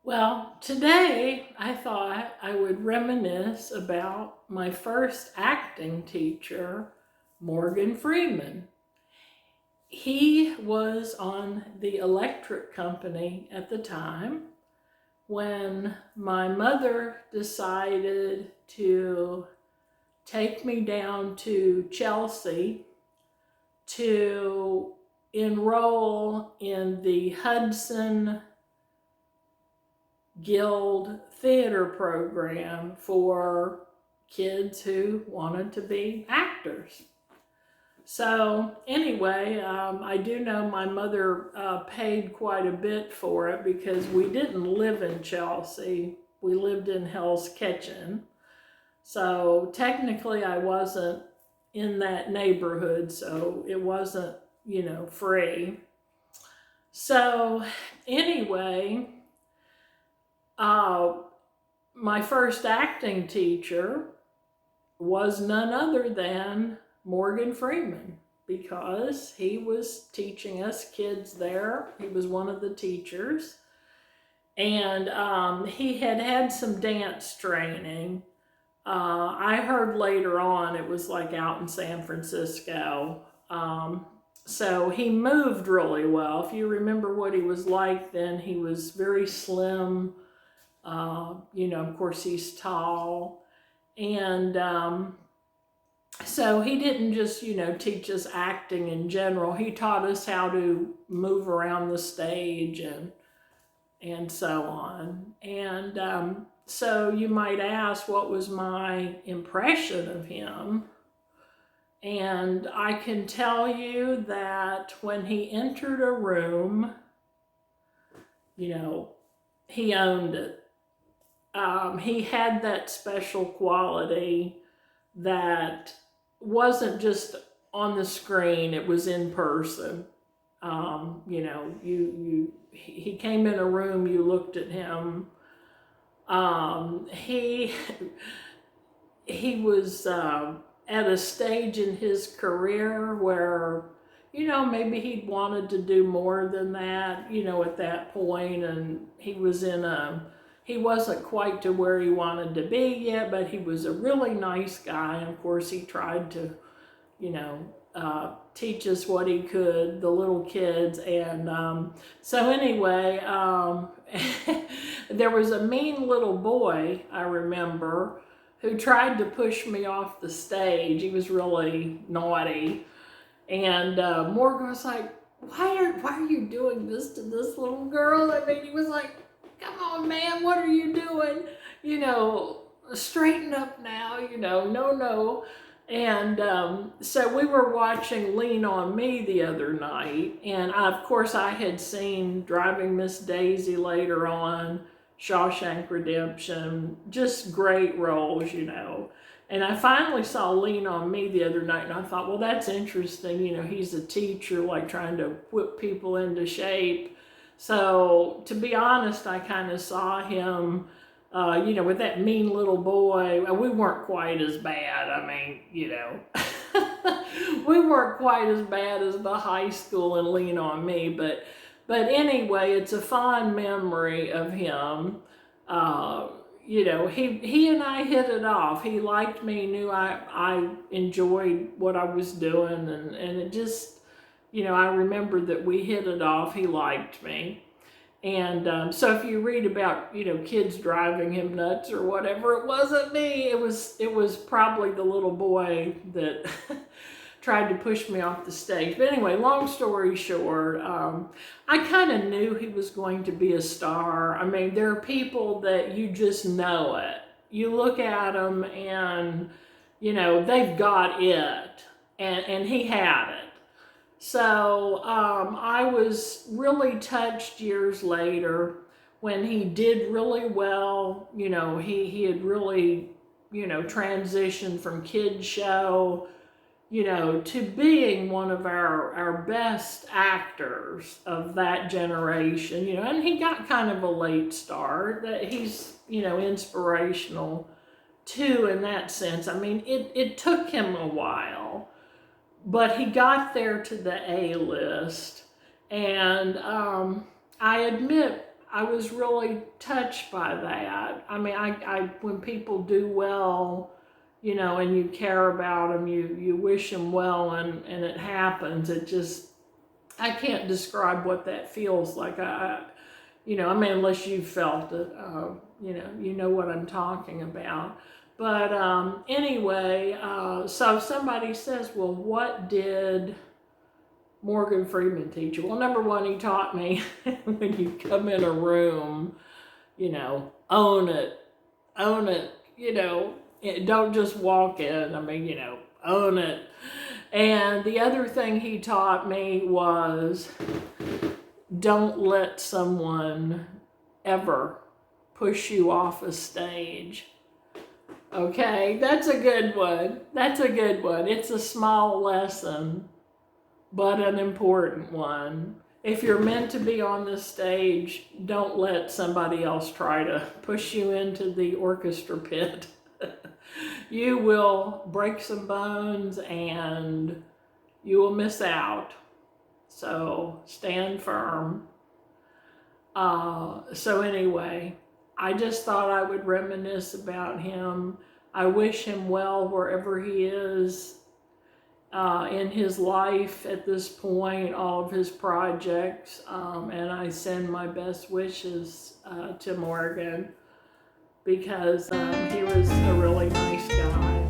Well, today I thought I would reminisce about my first acting teacher, Morgan Freeman. He was on the electric company at the time when my mother decided to take me down to Chelsea to enroll in the Hudson Guild theater program for kids who wanted to be actors. So anyway, I do know my mother paid quite a bit for it because we didn't live in Chelsea. We lived in Hell's Kitchen. So technically I wasn't in that neighborhood, so it wasn't, free. So anyway, uh, my first acting teacher was none other than Morgan Freeman because he was teaching us kids there. He was one of the teachers. And he had had some dance training. I heard later on it was like out in San Francisco. So he moved really well. If you remember what he was like then, he was very slim. Of course, he's tall. And so he didn't just, teach us acting in general. He taught us how to move around the stage and so on. And so you might ask, what was my impression of him? And I can tell you that when he entered a room, he owned it. He had that special quality that wasn't just on the screen, it was in person. He came in a room, you looked at him. He he was at a stage in his career where, maybe he'd wanted to do more than that, at that point, and he wasn't quite to where he wanted to be yet, but he was a really nice guy. And of course, he tried to, teach us what he could, the little kids. And so anyway, there was a mean little boy, I remember, who tried to push me off the stage. He was really naughty. And Morgan was like, why are you doing this to this little girl? I mean, he was like, come on, man, what are you doing? Straighten up now, no. And so we were watching Lean on Me the other night. And of course, I had seen Driving Miss Daisy later on, Shawshank Redemption, just great roles, And I finally saw Lean on Me the other night, and I thought, well, that's interesting. He's a teacher, like trying to whip people into shape. So to be honest, I kind of saw him, with that mean little boy. We weren't quite as bad. I mean, we weren't quite as bad as the high school and Lean on Me. But anyway, it's a fond memory of him. He and I hit it off. He liked me, knew I enjoyed what I was doing, and it just, I remember that we hit it off. He liked me. And so if you read about, kids driving him nuts or whatever, it wasn't me. It was probably the little boy that tried to push me off the stage. But anyway, long story short, I kind of knew he was going to be a star. I mean, there are people that you just know it. You look at them and, they've got it. And he had it. So I was really touched years later when he did really well. He had really, transitioned from kids show, to being one of our best actors of that generation, and he got kind of a late start. That he's, inspirational too in that sense. I mean, it took him a while, but he got there to the A-list. And I admit, I was really touched by that. I mean, I when people do well, you know, and you care about them, you wish them well, and it happens. It just, I can't describe what that feels like. You know, I mean, unless you've felt it, you know what I'm talking about. But anyway, so somebody says, well, what did Morgan Freeman teach you? Well, number one, he taught me when you come in a room, you know, own it, you know, don't just walk in. I mean, you know, own it. And the other thing he taught me was don't let someone ever push you off a stage. Okay, that's a good one. That's a good one. It's a small lesson, but an important one. If you're meant to be on the stage, don't let somebody else try to push you into the orchestra pit. You will break some bones and you will miss out. So stand firm. So anyway, I just thought I would reminisce about him. I wish him well wherever he is in his life at this point, all of his projects, and I send my best wishes to Morgan because he was a really nice guy.